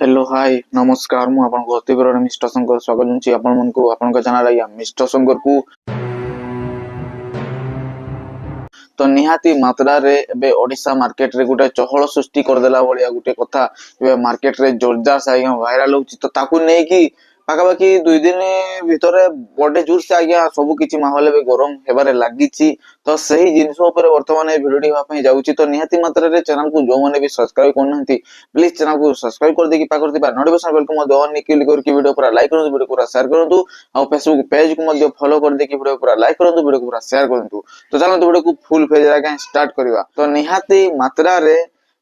Hello hi नमस्कार मु आपन को अतिबर मिस्टर शंकर स्वागत होची आपन मन को आपन का चैनल आया मिस्टर शंकर को तो निहाती मात्रा रे बे ओडिसा मार्केट रे गुटे चहल सृष्टि कर देला बलिया गुटे कथा बे मार्केट रे जोरदार से आगे वायरल होची तो ताकू नै की पाखापाखि 2 दिन भितर बड़े जोर से आज्ञा सब किछि माहौल भी गरम हेबारे लागिछि तो सही जिनिस ऊपर वर्तमान ए वीडियो होबा पई जाउछि तो निहाती मात्रा रे चैनल को जो माने भी सब्सक्राइब करनहंती प्लीज चैनल को सब्सक्राइब कर देकी पाकर दिबा नोटिफिकेशन बेल को मध्य ऑन नि क्लिक करके वीडियो पूरा लाइक करंतु वीडियो पूरा शेयर करंतु आ फेसबुक पेज को मध्य फॉलो कर देकी वीडियो पूरा लाइक करंतु वीडियो को पूरा शेयर करंतु तो चलंतु वीडियो को फुल पेज आगे स्टार्ट करबा तो निहाती मात्रा रे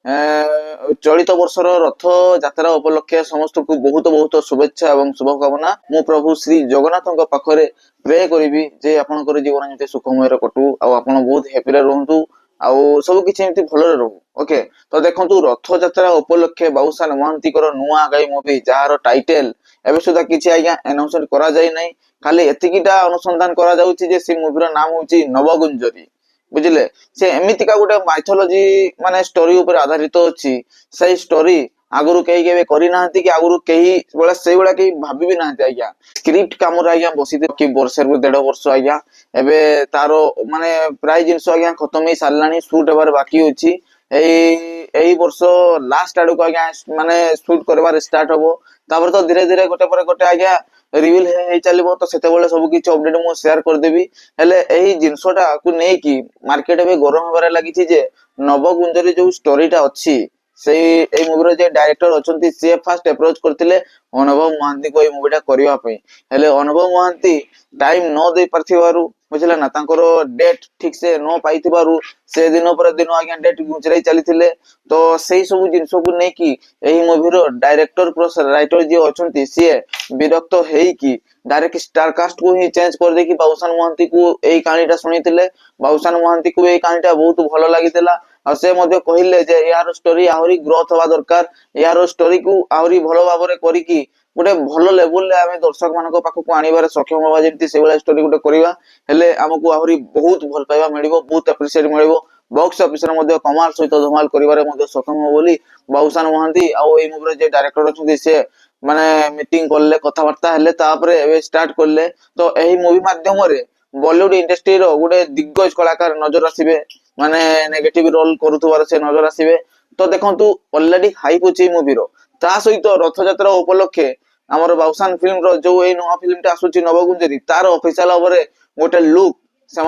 चलित वर्षर रथ यात्रा उपलक्षे समस्त को बहुत बहुत शुभेच्छा एवं शुभकामना मु प्रभु श्री जगन्नाथ पाखरे प्रे करी जे आपनकर जीवन जते सुखमय कटू आ आपण बहुत हैप्पी रहंतु आ सब किछि एमति भलरे रहू ओके तो देखंतु रथ यात्रा उपलक्षे बाबूसान महांतीकर नुआ गाई मूवी जार टाइटल एबे सुधा किछि आज्ञा अनाउंसमेंट करा जाय नै खाली एतिकिटा अनुसंधान करा जाउछि जे से मूवीर नाम होछि नवगुंजरी बुझिले से एमिति का गोटे माइथोलॉजी माने स्टोरी ऊपर आधारित अछि सही स्टोरी आगुरु कहीं केबे करि नाहंती कि आगुरु कहीं बोला से बोला कहीं भाबी भी नाहंती आज्ञा स्क्रिप्ट काम रे आज्ञा बसिते कि वर्षे रु 1.5 वर्ष आज्ञा एबे तारो माने प्राय जिंस आज्ञा खत्म ही सारलानी शूट हेबार बाकी अछि एई वर्ष लास्ट आडू को आज्ञा माने शूट करबार स्टार्ट होबो तापर तो धीरे धीरे गोटे पर गोटे आज्ञा रिवील हे चलिबो तो सेते बेले सब किछ अपडेट मु शेयर कर देबी हेले एही जिंसटा को नै कि मार्केट में गरम होबार लागिछि जे नवगुंजरी जो स्टोरीटा अछि से ए मूवी जे डायरेक्टर अछंती से फर्स्ट अप्रोच करथिले अनुभव महांती को ए मूवीटा करिवा पई हेले अनुभव महांती टाइम न दे परथिबारु बुझला ना तांकर डेट ठीक से न पाइथिबारु से दिन पर दिन आज्ञा डेट गुंचराई चलीथिले तो सेही सब जिंसो को नै कि एही मूवी रो डायरेक्टर प्लस राइटर जे अछंती से विरक्त हेई कि डायरेक्ट स्टार कास्ट को ही चेंज कर दे कि बाबूसान महांती को एही कहानीटा सुनिथिले बाबूसान महांती को एही कहानीटा बहुत भलो लागितला आ से मध्ये कहिले जे यार स्टोरी आहुरी ग्रोथ होबा दरकार यार स्टोरी को आहुरी भलो भाबरे करी कि गोटे भलो लेवल ले आमे दर्शक मानको पाखो को आनिबार सक्षम होबा जेंति से वाला स्टोरी गोटे करिवा हेले हमकु आहुरी बहुत भल पाइबा मिलिबो बहुत एप्रिशिएट मिलिबो बॉक्स ऑफिस रे मध्ये कमाल सहित धमाल करिबारे मध्ये सक्षम हो बोली बाबूसान महांती आ ओई मूवी जे डायरेक्टर अछंती से माने मीटिंग करले कथा वार्ता हेले तापरे एबे स्टार्ट करले तो एही मूवी माध्यम रे बॉलीवुड इंडस्ट्री रो गोटे दिग्गज कलाकार नजर आसीबे माने नेगेटिव रोल करूथबार से नजर आसीबे तो देखंतु ऑलरेडी हाइप अछि मूवी रो ता सहित रथ यात्रा उपलक्षे हमर बाबूसान फिल्म रो जो ए नवा फिल्म टा आसुची नवगुंजरी तार ऑफिशियल ओवरे गोटे लुक से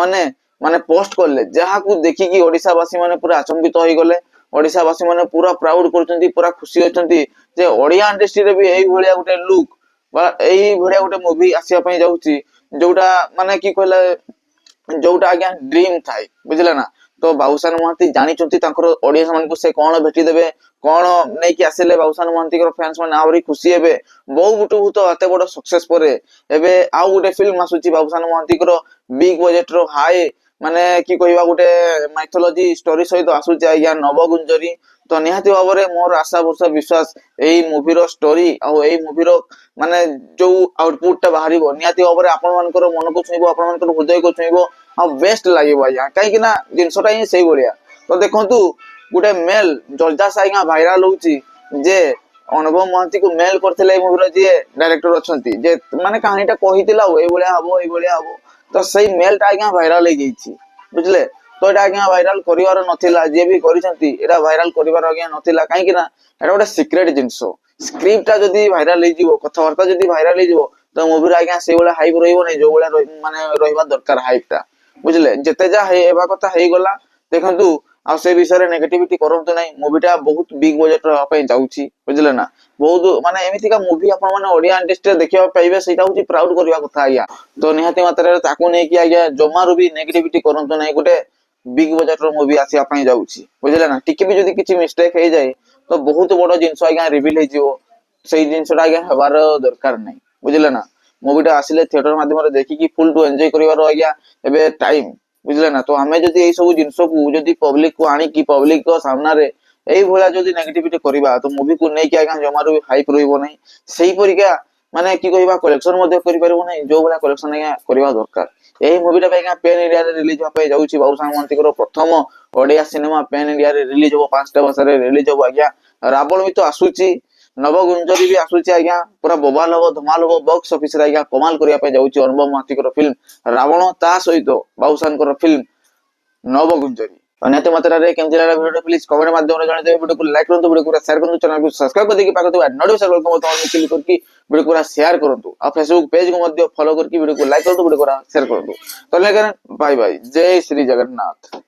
माने पोस्ट करले जहा को देखि कि ओडिसा वासी माने पूरा अचंबित होई गले ओडिसा वासी माने पूरा प्राउड करचंती पूरा खुशी होचंती जे ओडिया इंडस्ट्री रे भी एही भलिया गोटे लुक बा एही भलिया गोटे मूवी आसिया पई जाउची जोटा माने की कहला जोटा आज्ञा ड्रीम थाई बुझला ना तो बाबूसान महांती जानी चंती तांकर ऑडियंस मान को से कोन भेटी देबे कोन नै कि आसेले बाबूसान महांती कर फैंस माने आवरी खुशी हेबे बहु गुटु तो अते बड़ सक्सेस परे एबे आउ गुटे फिल्म आसुची बाबूसान महांती कर बिग बजट रो हाई माने की कहिबा गुटे माइथोलॉजी स्टोरी सहित आसुची आज्ञा नवगुंजरी तो निहाती भाबरे मोर आशा भरोसा विश्वास एई मूवी रो स्टोरी आ एई मूवी रो माने जो आउटपुट ता बाहरिबो निहाती भाबरे आपन मानकर मन को छुइबो आपन मानकर हृदय को छुइबो आ बेस्ट लागिबो आज्ञा काहे कि ना जिंसटा ही सेही बलिया तो देखंतु गुटे मेल जर्जा साइगा वायरल होउची जे अनुभव महांती को मेल करथिले ए मूवी रो जे डायरेक्टर अछंती जे माने कहानीटा कहितिला ए बलिया हबो तो सही मेल टा आज्ञा वायरल हे गईची बुझले तो एटा आज्ञा वायरल करिवार नथिला जे भी करिसंती एटा वायरल करिवार आज्ञा नथिला काहे कि ना एटा गोटे सीक्रेट जिंसो स्क्रिप्ट टा जदी वायरल हे जीवो कथा वार्ता जदी वायरल हे जीवो तो मूवी रे आज्ञा से वाला हाइप रहिबो नै जो वाला माने रहिबा दरकार हाइप टा बुझले जते जा हे एबा कथा हे गला देखंतु आ से विषय रे नेगेटिविटी करंतु नै मूवीटा बहुत बिग बजट रो पई जाउची बुझले ना बहुत माने एमिति का मूवी अपन माने ओडिया इंडस्ट्री देखिबा पाइबे सेटा होची प्राउड करिवा कथा आज्ञा तो निहाती मात्रा रे ताकू नै कि आज्ञा जमारु भी नेगेटिविटी करंतु नै गोटे बिग बजट रो मूवी आसी आपई जाउची बुझले ना टिके भी जदी किछि मिस्टेक हे जाय तो बहुत बड़ जिंस आज्ञा रिवील हे जिवो सेही जिंसटा आज्ञा हेबार दरकार नै बुझले ना मूवीटा आसिले थिएटर माध्यम रे देखि कि फुल टू एन्जॉय करिवार आज्ञा एबे टाइम बुझले ना तो हमें जदी ए सब जिंस को जदी पब्लिक को आनी कि पब्लिक को सामना रे एई भला जदी नेगेटिविटी करिबा तो मूवी को नै कि आज्ञा जमारु भी हाइप रहिबो नै सेही परिका माने की कहिबा कलेक्शन मध्ये करि परबो नै जो भला कलेक्शन आज्ञा करिवा दरकार एही मूवीटा पे आज्ञा पेन इंडिया रे रिलीज होपे जाउची बाबूसान महांती को प्रथम ओडिया सिनेमा पेन इंडिया रे रिलीज हो 5टा भाषा रे रिलीज हो आज्ञा रावण भी तो आसुची ନବଗୁଞ୍ଜରି ବି ଆସୁଛି ଆଜ୍ଞା, ପୁରା ବୋବାଲ ହବ, ଧମାଲ ହବ, ବକ୍ସ ଅଫିସରେ ଆଜ୍ଞା କମାଲ କରିବା ପାଇଁ ଯାଉଛି ଅନୁଭବ ମହାନ୍ତିଙ୍କର ଫିଲ୍ମ ରାବଣ, ତା ସହିତ ବାବୁସାନଙ୍କର ଫିଲ୍ମ ନବଗୁଞ୍ଜରି। ନିହାତି ମାତ୍ରାରେ କେମିତି ଲାଗିଲା ଭିଡ଼ିଓ ପ୍ଲିଜ କମେଣ୍ଟ ମାଧ୍ୟମରେ ଜଣାଇଦେବେ। ଭିଡ଼ିଓକୁ ଲାଇକ୍ କରନ୍ତୁ, ଭିଡ଼ିଓକୁ ସେୟାର କରନ୍ତୁ, ଚ୍ୟାନେଲକୁ ସବସ୍କ୍ରାଇବ କରିଦେଇକି ପାଖରେ ଥିବା ନୋଟିଫିକେସନ ବେଲକୁ କ୍ଲିକ୍ କରିକି ଭିଡ଼ିଓକୁ ସେୟାର କରନ୍ତୁ। ଆଉ ଫେସବୁକ ପେଜକୁ ମଧ୍ୟ ଫଲୋ କରିକି ଭିଡ଼ିଓକୁ ଲାଇକ୍ କରନ୍ତୁ, ଭିଡ଼ିଓକୁ ସେୟାର କରନ୍ତୁ। ତ ବାଇ ବାଇ, ଜୟ ଶ୍ରୀ ଜଗନ୍ନାଥ।